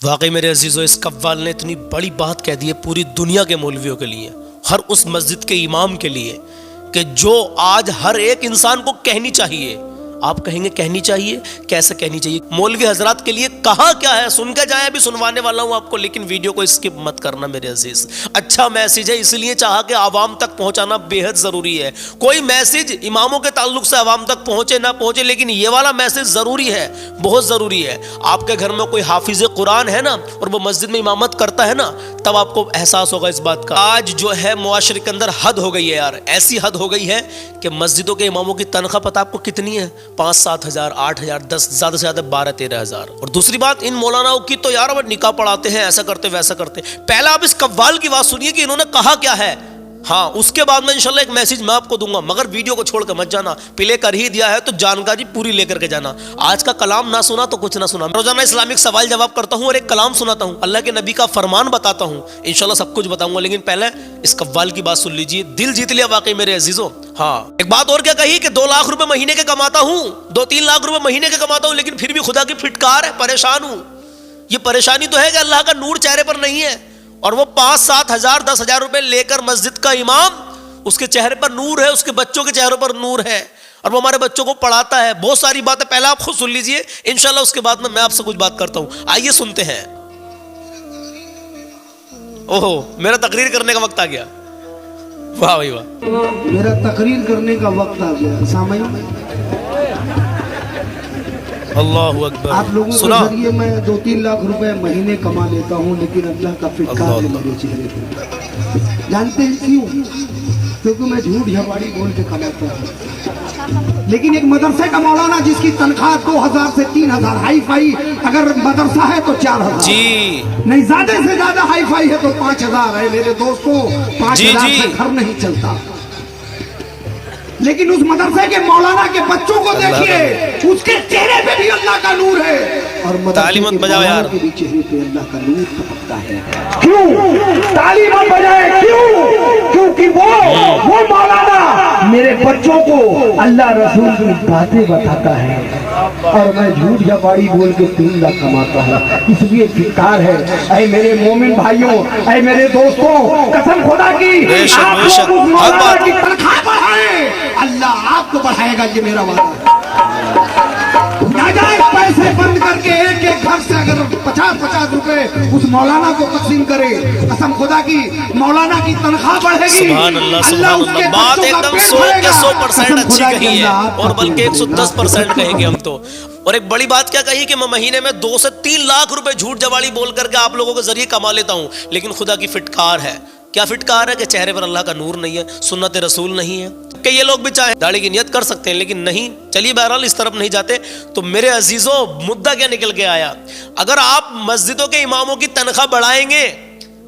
واقعی میرے عزیزو، اس قوال نے اتنی بڑی بات کہہ دی ہے پوری دنیا کے مولویوں کے لیے، ہر اس مسجد کے امام کے لیے، کہ جو آج ہر ایک انسان کو کہنی چاہیے۔ آپ کہیں گے کہنی چاہیے، کیسے کہنی چاہیے؟ مولوی حضرات کے لیے کہا کیا ہے، سن کے جائیں، ابھی سنوانے والا ہوں آپ کو، لیکن ویڈیو کو اسکپ مت کرنا میرے عزیز۔ اچھا میسیج ہے، اس لیے چاہا کہ عوام تک پہنچانا بے حد ضروری ہے۔ کوئی میسیج اماموں کے تعلق سے عوام تک پہنچے نہ پہنچے، لیکن یہ والا میسیج ضروری ہے، بہت ضروری ہے۔ آپ کے گھر میں کوئی حافظ قرآن ہے نا، اور وہ مسجد میں امامت کرتا ہے نا، تب آپ کو احساس ہوگا اس بات کا۔ آج جو ہے معاشرے کے اندر حد ہو گئی ہے یار، ایسی حد ہو گئی ہے کہ مسجدوں کے اماموں کی تنخواہ پتہ آپ کو کتنی ہے؟ 5-7 ہزار، 8 ہزار، 10، زیادہ سے زیادہ 12-13 ہزار۔ اور دوسری بات، ان مولاناؤں کی تو یار وہ نکاح پڑھاتے ہیں، ایسا کرتے ویسا کرتے۔ پہلا آپ اس قوال کی بات سنیے کہ انہوں نے کہا کیا ہے، ہاں اس کے بعد میں انشاءاللہ ایک میسیج میں آپ کو دوں گا، مگر ویڈیو کو چھوڑ کر مت جانا، پلے کر ہی دیا ہے تو جانکاری پوری لے کر کے جانا۔ آج کا کلام نہ سنا تو کچھ نہ سنا۔ روزانہ اسلامک سوال جواب کرتا ہوں اور ایک کلام سناتا ہوں، اللہ کے نبی کا فرمان بتاتا ہوں، انشاءاللہ سب کچھ بتاؤں گا، لیکن پہلے اس قوال کی بات سن لیجیے، دل جیت لیا واقعی میرے عزیزوں۔ ہاں ایک بات اور کیا کہی کہ 2 لاکھ روپے مہینے کے کماتا ہوں، 2-3 لاکھ روپے مہینے کے کماتا ہوں، لیکن پھر بھی خدا کی پھٹکار ہے، پریشان ہوں۔ یہ پریشانی تو ہے کہ اللہ کا نور چہرے پر نہیں ہے، اور وہ 5-7 ہزار 10 ہزار روپے لے کر مسجد کا امام، اس کے چہرے پر نور ہے، اس کے بچوں کے چہروں پر نور ہے، اور وہ ہمارے بچوں کو پڑھاتا ہے۔ بہت ساری باتیں پہلے آپ خود سن لیجئے، انشاءاللہ اس کے بعد میں آپ سے کچھ بات کرتا ہوں۔ آئیے سنتے ہیں۔ اوہو، میرا تقریر کرنے کا وقت آ گیا، واہ بھائی واہ، میرا تقریر کرنے کا وقت آ گیا۔ سامعین، اللہ اکبر، آپ لوگوں کے سنا؟ ذریعے میں 2-3 لاکھ روپے مہینے کما لیتا ہوں، لیکن اللہ کا فٹکار ہے میرے چہرے پہ۔ جانتے ہیں کیوں؟ کیونکہ میں جھوٹ جھپاڑی بول کے کماتا ہوں۔ لیکن ایک مدرسے کا مولانا جس کی تنخواہ 2000 سے 3000، ہائی فائی اگر مدرسہ ہے تو 4000، جی نہیں زیادہ سے زیادہ ہائی فائی ہے تو 5000 ہے میرے دوستوں، 5000 سے گھر نہیں چلتا۔ لیکن اس مدرسے کے مولانا کے بچوں کو دیکھیے، اس کے چہرے پہ بھی اللہ کا نور ہے، اور مدرسے کے مولانا کے بھی چہرے پہ اللہ کا نور ٹپکتا ہے۔ کیوں تعلیم بجائے؟ کیونکہ وہ مولانا میرے بچوں کو اللہ رسول کی باتیں بتاتا ہے، اور میں جھوٹ جھپاڑی بول کے 3 لاکھ کماتا ہوں۔ اس لیے فکار ہے، اے میرے مومن بھائیوں، اے میرے دوستوں، قسم خدا کی آپ لوگ اس مولانا کی تنخواہ بڑھائیں، اللہ آپ کو بڑھائے گا، یہ میرا وعدہ ہے۔ ناجائز پیسے بند کر کے ایک گھر سے اگر 50-50 روپے اس مولانا کو تقسیم کرے، قسم خدا کی مولانا کی تنخواہ بڑھے گی، سبحان اللہ، سبحان اللہ، بات ایک دم 100% اچھی کہی ہے، اور بلکہ 110% کہیں گے ہم تو۔ اور ایک بڑی بات کیا کہی کہ میں مہینے میں 2 سے 3 لاکھ روپے جھوٹ جواڑی بول کر کے آپ لوگوں کے ذریعے کما لیتا ہوں، لیکن خدا کی فٹکار ہے۔ کیا فٹکار ہے؟ کہ چہرے پر اللہ کا نور نہیں ہے، سنت رسول نہیں ہے۔ کہ یہ لوگ بھی چاہیں داڑھی کی نیت کر سکتے ہیں، لیکن نہیں، چلیے بہرحال اس طرف نہیں جاتے۔ تو میرے عزیزوں، مدعا کیا نکل کے آیا؟ اگر آپ مسجدوں کے اماموں کی تنخواہ بڑھائیں گے،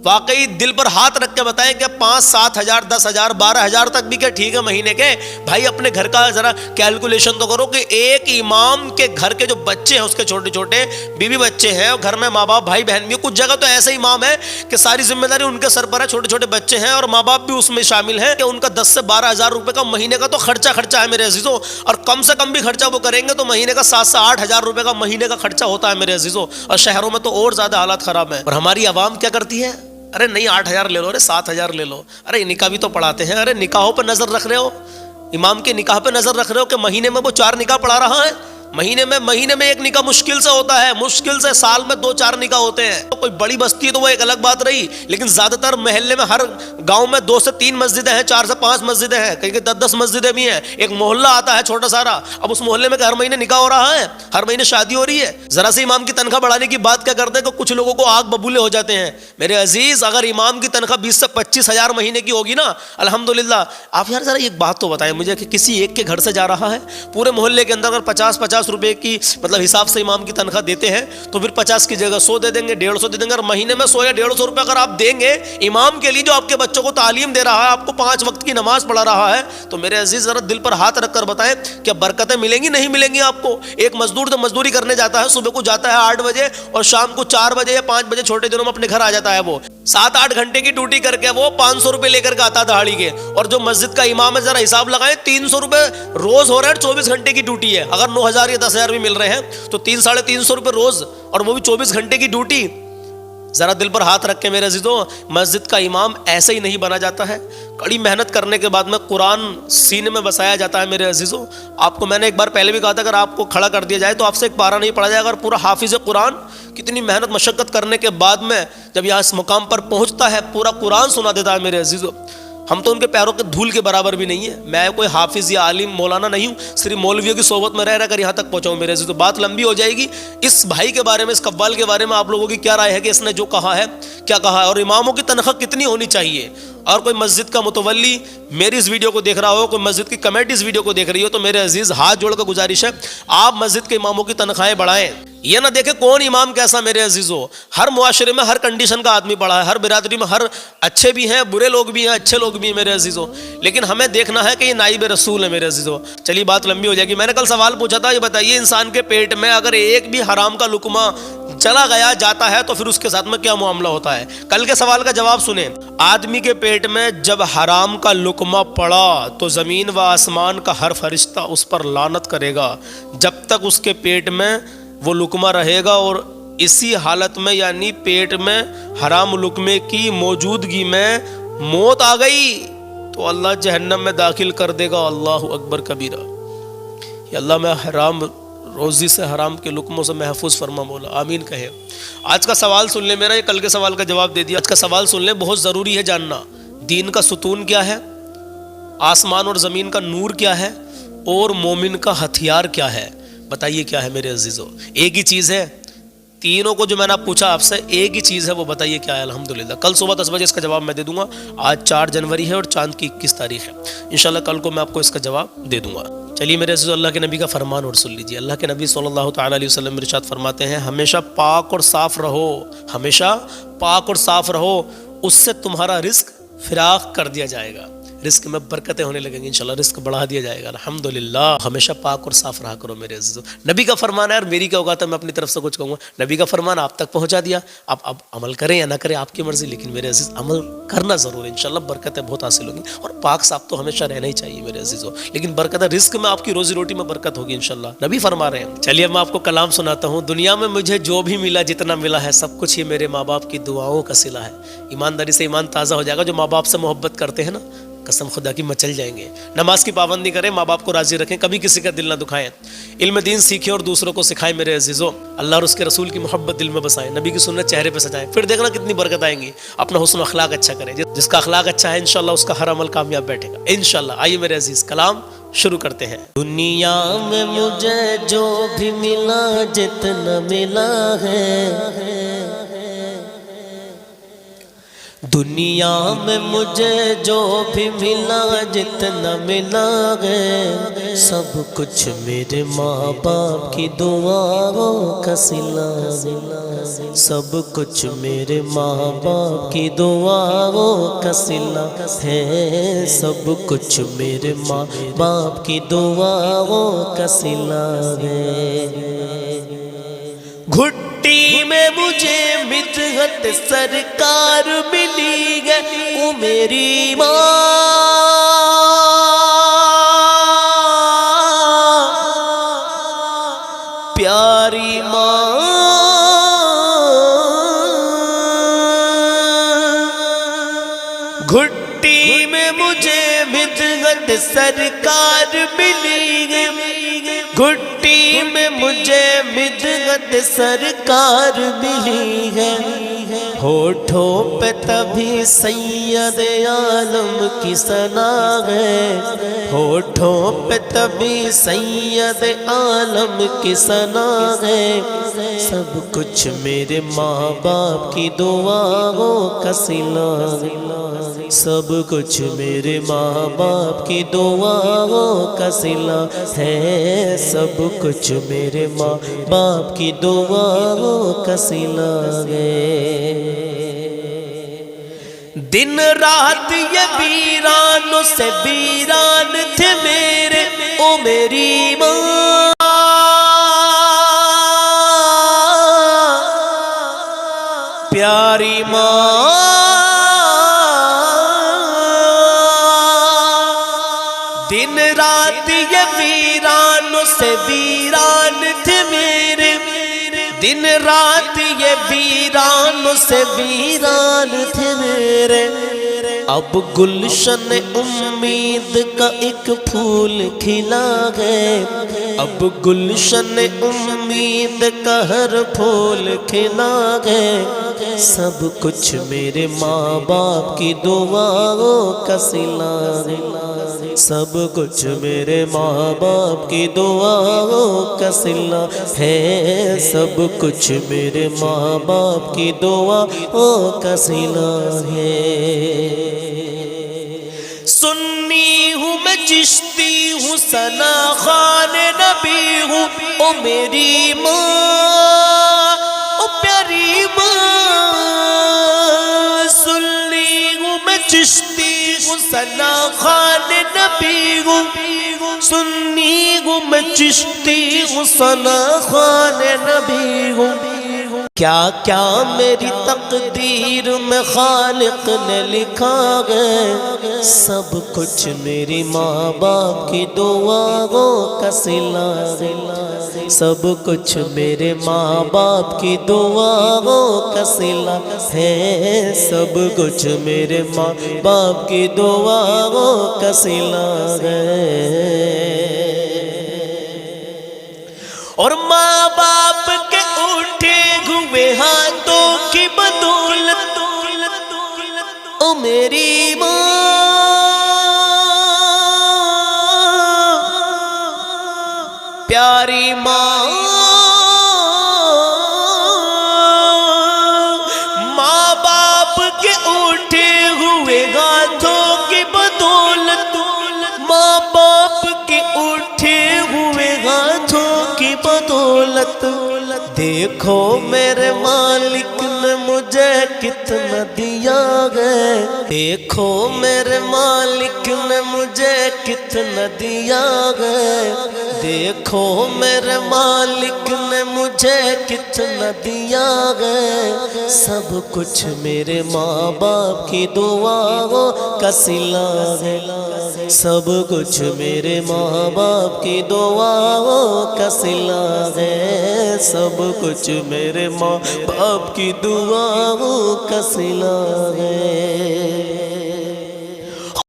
واقعی دل پر ہاتھ رکھ کے بتائیں کہ 5-7 ہزار، 10 ہزار، 12 ہزار تک بھی کہ ٹھیک ہے مہینے کے، بھائی اپنے گھر کا ذرا کیلکولیشن تو کرو کہ ایک امام کے گھر کے جو بچے ہیں، اس کے چھوٹے چھوٹے بیوی بچے ہیں، اور گھر میں ماں باپ بھائی بہن بھی، کچھ جگہ تو ایسے امام ہے کہ ساری ذمہ داری ان کے سر پر ہے، چھوٹے چھوٹے بچے ہیں اور ماں باپ بھی اس میں شامل ہیں، کہ ان کا 10 سے 12 ہزار روپے کا مہینے کا تو خرچہ ہے میرے عزیزوں، اور کم سے کم بھی خرچہ وہ کریں گے تو مہینے کا 7 سے 8 ہزار روپے کا مہینے کا خرچہ ہوتا ہے میرے عزیزوں، اور شہروں میں تو اور زیادہ حالات خراب ہیں۔ اور ہماری عوام کیا کرتی ہے؟ ارے نہیں 8 ہزار لے لو، ارے 7 ہزار لے لو، ارے نکاح بھی تو پڑھاتے ہیں، ارے نکاحوں پہ نظر رکھ رہے ہو، امام کے نکاح پہ نظر رکھ رہے ہو کہ مہینے میں وہ 4 نکاح پڑھا رہا ہے، مہینے میں ایک نکاح مشکل سے ہوتا ہے، مشکل سے سال میں 2-4 نکاح ہوتے ہیں۔ تو کوئی بڑی بستی ہے تو وہ ایک الگ بات رہی، لیکن زیادہ تر محلے میں، ہر گاؤں میں 2 سے 3 مسجدیں ہیں، 4 سے 5 مسجدیں ہیں، کہیں کہ 10-10 مسجدیں بھی ہیں، ایک محلہ آتا ہے چھوٹا سارا۔ اب اس محلے میں ہر مہینے نکاح ہو رہا ہے، ہر مہینے شادی ہو رہی ہے، ذرا سے امام کی تنخواہ بڑھانے کی بات کیا کرتے ہیں کہ کچھ لوگوں کو آگ ببولے ہو جاتے ہیں۔ میرے عزیز، اگر امام کی تنخواہ 20 سے 25 ہزار مہینے کی ہوگی نا، الحمدللہ، آپ یار ذرا ایک بات تو بتائیں مجھے کہ کسی ایک کے گھر سے جا رہا ہے، پورے محلے کے اندر اگر 50-50 روپے کی مطلب حساب سے امام کی تنخواہ دیتے ہیں، تو پھر 50 کی جگہ 100 دے دیں گے، 150 دے دیں گے، اور مہینے میں 100 یا 150 روپے اگر آپ دیں گے امام کے لیے جو آپ کے بچوں کو تعلیم دے رہا ہے، آپ کو 5 وقت کی نماز پڑھا رہا ہے، تو میرے عزیز ذرا دل پر ہاتھ رکھ کر بتائیں کیا برکتیں ملیں گی؟ نہیں ملیں گی آپ کو۔ ایک مزدور تو مزدوری کرنے جاتا ہے، صبح کو جاتا ہے 8 بجے اور شام کو 4 بجے یا 5 بجے چھوٹے دنوں میں اپنے گھر آ جاتا ہے، وہ 7-8 گھنٹے کی ڈیوٹی کر کے وہ 500 روپے لے کر کے آتا دہاڑی کے، اور جو مسجد کا امام ہے ذرا حساب لگائیں، 300 روپے روز ہو رہا ہے، 24 گھنٹے کی ڈیوٹی ہے، اگر 9,000 یا 10,000 بھی مل رہے ہیں تو 300-350 روپے روز، اور وہ بھی 24 گھنٹے کی ڈیوٹی، ذرا دل پر ہاتھ رکھ کے میرے عزیزوں، مسجد کا امام ایسے ہی نہیں بنا جاتا ہے، کڑی محنت کرنے کے بعد میں قرآن سینے میں بسایا جاتا ہے میرے عزیزوں۔ آپ کو میں نے ایک بار پہلے بھی کہا تھا، اگر آپ کو کھڑا کر دیا جائے تو آپ سے ایک پارہ نہیں پڑھا جائے گا، اور پورا حافظ قرآن کتنی محنت مشقت کرنے کے بعد میں جب یہاں اس مقام پر پہنچتا ہے پورا قرآن سنا دیتا ہے میرے عزیزوں۔ ہم تو ان کے پیروں کے دھول کے برابر بھی نہیں ہے، میں کوئی حافظ یا عالم مولانا نہیں ہوں، صرف مولویوں کی صحبت میں رہ کر یہاں تک پہنچا ہوں میرے عزیزوں۔ بات لمبی ہو جائے گی۔ اس بھائی کے بارے میں، اس قوال کے بارے میں آپ لوگوں کی کیا رائے ہے کہ اس نے جو کہا ہے کیا کہا ہے، اور اماموں کی تنخواہ کتنی ہونی چاہیے؟ اور کوئی مسجد کا متولی میری اس ویڈیو کو دیکھ رہا ہو، کوئی مسجد کی کمیٹی اس ویڈیو کو دیکھ رہی ہو، تو میرے عزیز ہاتھ جوڑ کر گزارش ہے، آپ مسجد کے اماموں کی تنخواہیں بڑھائیں۔ یہ نہ دیکھیں کون امام کیسا میرے عزیزو، ہر معاشرے میں ہر کنڈیشن کا آدمی پڑا ہے، ہر برادری میں ہر اچھے بھی ہیں، برے لوگ بھی ہیں، اچھے لوگ بھی ہیں میرے عزیزو، لیکن ہمیں دیکھنا ہے کہ یہ نائب رسول ہے میرے عزیزو۔ چلیے بات لمبی ہو جائے گی۔ میں نے کل سوال پوچھا تھا، یہ بتائیے انسان کے پیٹ میں اگر ایک بھی حرام کا لقمہ چلا گیا جاتا ہے تو پھر اس کے ساتھ میں کیا معاملہ ہوتا ہے؟ کل کے سوال کا جواب سنیں۔ آدمی کے پیٹ میں جب حرام کا لقمہ پڑا تو زمین و آسمان کا ہر فرشتہ اس پر لعنت کرے گا جب تک اس کے پیٹ میں وہ لقمہ رہے گا، اور اسی حالت میں یعنی پیٹ میں حرام لقمے کی موجودگی میں موت آ گئی تو اللہ جہنم میں داخل کر دے گا۔ اللہ اکبر کبیرہ۔ یا اللہ میں حرام روزی سے، حرام کے لقموں سے محفوظ فرما مولا، آمین کہے۔ آج کا سوال سن لیں میرا، یہ کل کے سوال کا جواب دے دیا۔ آج کا سوال سن لیں، بہت ضروری ہے جاننا۔ دین کا ستون کیا ہے، آسمان اور زمین کا نور کیا ہے، اور مومن کا ہتھیار کیا ہے؟ بتائیے کیا ہے میرے عزیزو؟ ایک ہی چیز ہے۔ تینوں کو جو میں نے پوچھا آپ سے، ایک ہی چیز ہے، وہ بتائیے کیا ہے؟ الحمدللہ کل صبح 10 بجے اس کا جواب میں دے دوں گا۔ آج 4 جنوری ہے اور چاند کی 21 تاریخ ہے، انشاءاللہ کل کو میں آپ کو اس کا جواب دے دوں گا۔ چلیے میرے عزیزو، اللہ کے نبی کا فرمان اور سن لیجیے۔ اللہ کے نبی صلی اللہ تعالیٰ علیہ وسلم ارشاد فرماتے ہیں، ہمیشہ پاک اور صاف رہو، ہمیشہ پاک اور صاف رہو، اس سے تمہارا رزق فراخ کر دیا جائے گا، رزق میں برکتیں ہونے لگیں گی، انشاءاللہ رزق بڑھا دیا جائے گا۔ الحمدللہ ہمیشہ پاک اور صاف رہا کرو میرے عزیزو۔ نبی کا فرمان ہے، اور میری کیا اوقات ہے میں اپنی طرف سے کچھ کہوں گا؟ نبی کا فرمان آپ تک پہنچا دیا، اب عمل کریں یا نہ کریں آپ کی مرضی، لیکن میرے عزیز عمل کرنا ضرور ہے، انشاءاللہ برکتیں بہت حاصل ہوں گی۔ اور پاک صاف تو ہمیشہ رہنا ہی چاہیے میرے عزیزو، لیکن برکت رزق میں، آپ کی روزی روٹی میں برکت ہوگی انشاءاللہ، نبی فرما رہے ہیں۔ چلیے اب میں آپ کو کلام سناتا ہوں۔ دنیا میں مجھے جو بھی ملا، جتنا ملا ہے، سب کچھ یہ میرے ماں باپ کی دعاؤں کا صلہ ہے۔ ایمانداری سے ایمان تازہ ہو جائے گا۔ جو ماں باپ سے محبت کرتے ہیں نا، قسم خدا کی مچل جائیں گے۔ نماز کی پابندی کریں، ماں باپ کو راضی رکھیں، کبھی کسی کا دل نہ دکھائیں، علم دین سیکھیں اور دوسروں کو سکھائیں میرے عزیزوں۔ اللہ اور اس کے رسول کی محبت دل میں بسائیں، نبی کی سنت چہرے پہ سجائیں، پھر دیکھنا کتنی برکت آئیں گی۔ اپنا حسن اخلاق اچھا کریں، جس کا اخلاق اچھا ہے انشاءاللہ اس کا ہر عمل کامیاب بیٹھے گا انشاءاللہ۔ آئیے میرے عزیز کلام شروع کرتے ہیں۔ دنیا میں مجھے جو بھی ملا، جتنا ملا ہے، دنیا میں مجھے جو بھی ملا، جتنا ملا ہے، سب کچھ میرے ماں باپ کی دعاؤں کا صلہ ہے، سب کچھ میرے ماں باپ کی دعاؤں کا صلہ ہے، سب کچھ میرے ماں باپ کی دعاؤں کا صلہ ہے۔ گھٹی میں مجھے مدحت سرکار ملی ہے، او میری ماں پیاری ماں، گھٹی میں مجھے مدحت سرکار ملی ہے، گھٹی میں مجھے مدحت سرکار ملی ہے، ہونٹوں پہ تبھی سید عالم کی ثنا ہے، ہونٹوں پہ تبھی سید عالم کی ثنا ہے، سب کچھ میرے ماں باپ کی دعاؤں کا صلہ ہے، سب کچھ میرے ماں باپ کی دعاؤں کا صلہ ہے، سب کچھ میرے ماں باپ کی دعاؤں کا صلہ ہے۔ دن رات یہ ویرانوں سے ویران تھے میرے، او میری ماں پیاری ماں، دن رات یہ ویرانوں سے ویران تھے میرے، دن رات یہ ویرانوں سے ویران تھے میرے، اب گلشن امید کا ایک پھول کھلا ہے، اب گلشن امید کا ہر پھول کھلا ہے، سب کچھ میرے ماں باپ کی دعاؤں کا صلہ ہے، سب کچھ میرے ماں باپ کی دعاؤں کا صلہ ہے، سب کچھ میرے ماں باپ کی دعاؤں کا صلہ ہے۔ سنی ہوں میں چشتی ہوں ثنا خوان نبی ہوں، او میری ماں او پیاری ماں، سنی ہوں میں چشتی ہوں ثنا خوان نبی ہوں، سنی ہوں میں چشتی ہوں ثنا خوان نبی ہوں، کیا کیا میری تقدیر میں خالق نے لکھا ہے، سب کچھ میری ماں باپ کی دعاؤں کا صلہ ہے، سب کچھ میرے ماں باپ کی دعاؤں کا صلہ ہے، سب کچھ میرے ماں باپ کی دعاؤں کا صلہ ہے۔ اور ماں باپ کے اٹھے ہوئے ہاتھوں کی بدولت، او میری ماں پیاری ماں، ماں باپ کے اٹھے ہوئے ہاتھوں کی بدولت، ماں باپ کے اٹھے ہوئے ہاتھوں کی بدولت، دیکھو میرے مالک نے مجھے کتنا دیا ہے، دیکھو میرے مالک نے مجھے کتنا دیا ہے، دیکھو میرے مالک نے مجھے کتنا دیا ہے، سب کچھ میرے ماں باپ کی دعاؤں کا صلہ ہے، سب کچھ میرے ماں باپ کی دعاؤں کا صلہ ہے، سب کچھ میرے ماں باپ کی دعاؤں کا صلہ ہے۔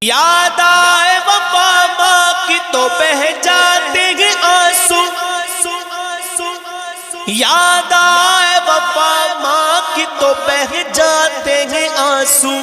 یاد آئے وفا ماں کی تو بہہ جاتے ہیں آنسو، یاد آئے وفا ماں کی تو بہہ جاتے ہیں آنسو،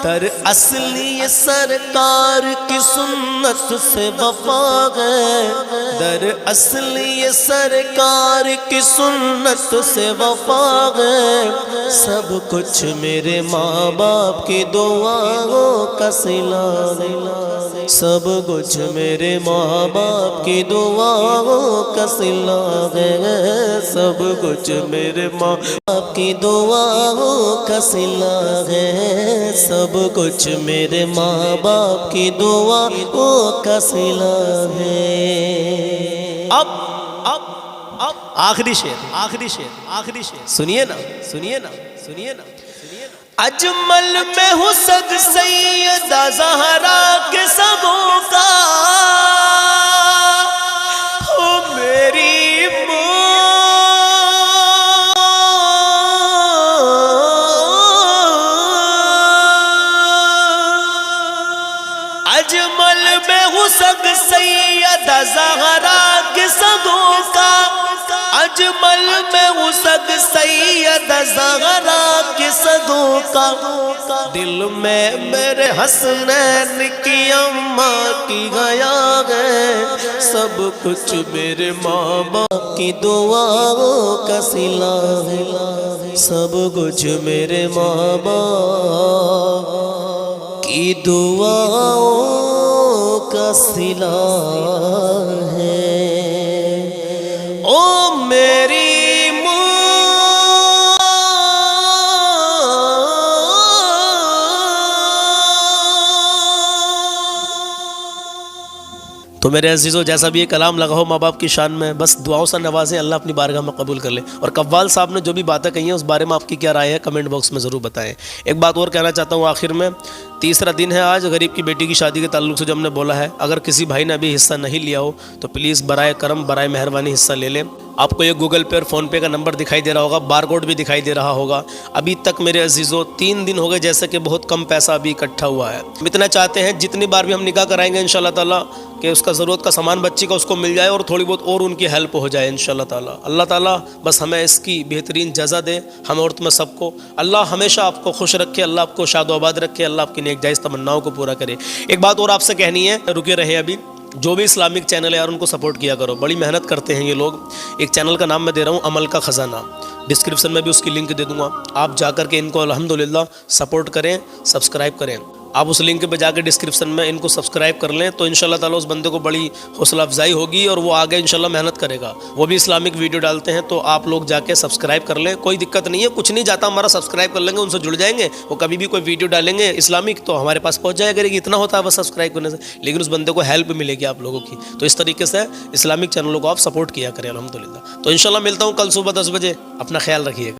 در اصلی یہ سرکار کی سنت سے وفا ہے، در اصلی یہ سرکار کی سنت سے وفا ہے، سب کچھ میرے ماں باپ کی دعاؤں کا صلہ ہے، سب کچھ میرے ماں باپ کی دعاؤں کا صلہ ہے، سب کچھ میرے ماں باپ کی دعاؤں کا صلہ ہے، سب کچھ میرے ماں باپ کی دعاؤں کا صلہ ہے۔ اب آخری شعر سنیے نا، سنیے نا، سنیے نا۔ اجمل میں حسن سیدہ زہرا کے سبوں کا، ہو میری ماں، اجمل میں حسن سیدہ زہرا کے سبوں کا، اجمل میں حسن سیدہ زہرا کے صدوں کا، دل میں میرے حسنین کی اماں کی حیا ہے، سب کچھ میرے ماں باپ کی دعاؤں کا صلہ ہے، سب کچھ میرے ماں باپ کی دعاؤں کا صلہ ہے۔ او میری ماں، تو میرے عزیزو جیسا بھی یہ کلام لگا ہو ماں باپ کی شان میں، بس دعاؤں سے نوازیں، اللہ اپنی بارگاہ میں قبول کر لے۔ اور قوال صاحب نے جو بھی باتیں کہی ہیں اس بارے میں آپ کی کیا رائے ہے کمنٹ باکس میں ضرور بتائیں۔ ایک بات اور کہنا چاہتا ہوں آخر میں، تیسرا دن ہے آج غریب کی بیٹی کی شادی کے تعلق سے جو ہم نے بولا ہے. اگر کسی بھائی نے ابھی حصہ نہیں لیا ہو تو پلیز برائے کرم برائے مہربانی حصہ لے لیں. آپ کو یہ گوگل پے اور فون پے کا نمبر دکھائی دے رہا ہوگا, بار کوڈ بھی دکھائی دے رہا ہوگا. ابھی تک میرے عزیزوں 3 دن ہو گئے جیسے کہ بہت کم پیسہ ابھی اکٹھا ہوا ہے. ہم اتنا چاہتے ہیں جتنی بار بھی ہم نکاح کرائیں گے انشاءاللہ تعالیٰ کہ اس کا ضرورت کا سامان بچی کا اس کو مل جائے اور تھوڑی بہت اور ان کی ہیلپ ہو جائے انشاءاللہ تعالیٰ. اللہ تعالیٰ بس ہمیں اس کی بہترین جزا دے, ہم اور تمہیں سب کو. اللہ ہمیشہ آپ کو خوش رکھے, اللہ آپ کو شاد و آباد رکھے, اللہ آپ کی نیک جائز تمناؤں کو پورا کرے. ایک بات اور آپ سے کہنی ہے, رکے رہے ابھی. جو بھی اسلامک چینل ہے یار ان کو سپورٹ کیا کرو, بڑی محنت کرتے ہیں یہ لوگ. ایک چینل کا نام میں دے رہا ہوں عمل کا خزانہ, ڈسکرپشن میں بھی اس کی لنک دے دوں گا. آپ جا کر کے ان کو الحمدللہ سپورٹ کریں, سبسکرائب کریں. آپ اس لنک پہ جا کے ڈسکرپشن میں ان کو سبسکرائب کر لیں تو انشاءاللہ تعالیٰ اس بندے کو بڑی حوصلہ افزائی ہوگی اور وہ آگے انشاءاللہ محنت کرے گا. وہ بھی اسلامک ویڈیو ڈالتے ہیں تو آپ لوگ جا کے سبسکرائب کر لیں, کوئی دقت نہیں ہے, کچھ نہیں جاتا ہمارا. سبسکرائب کر لیں گے, ان سے جڑ جائیں گے, وہ کبھی بھی کوئی ویڈیو ڈالیں گے اسلامک تو ہمارے پاس پہنچ جایا کرے گی. اتنا ہوتا ہے بس سبسکرائب کرنے سے, لیکن اس بندے کو ہیلپ ملے گی آپ لوگوں کی. تو اس طریقے سے اسلامک چینلوں کو آپ سپورٹ کیا کریں الحمدللہ. تو انشاءاللہ ملتا ہوں کل صبح 10 بجے. اپنا خیال رکھیے گا.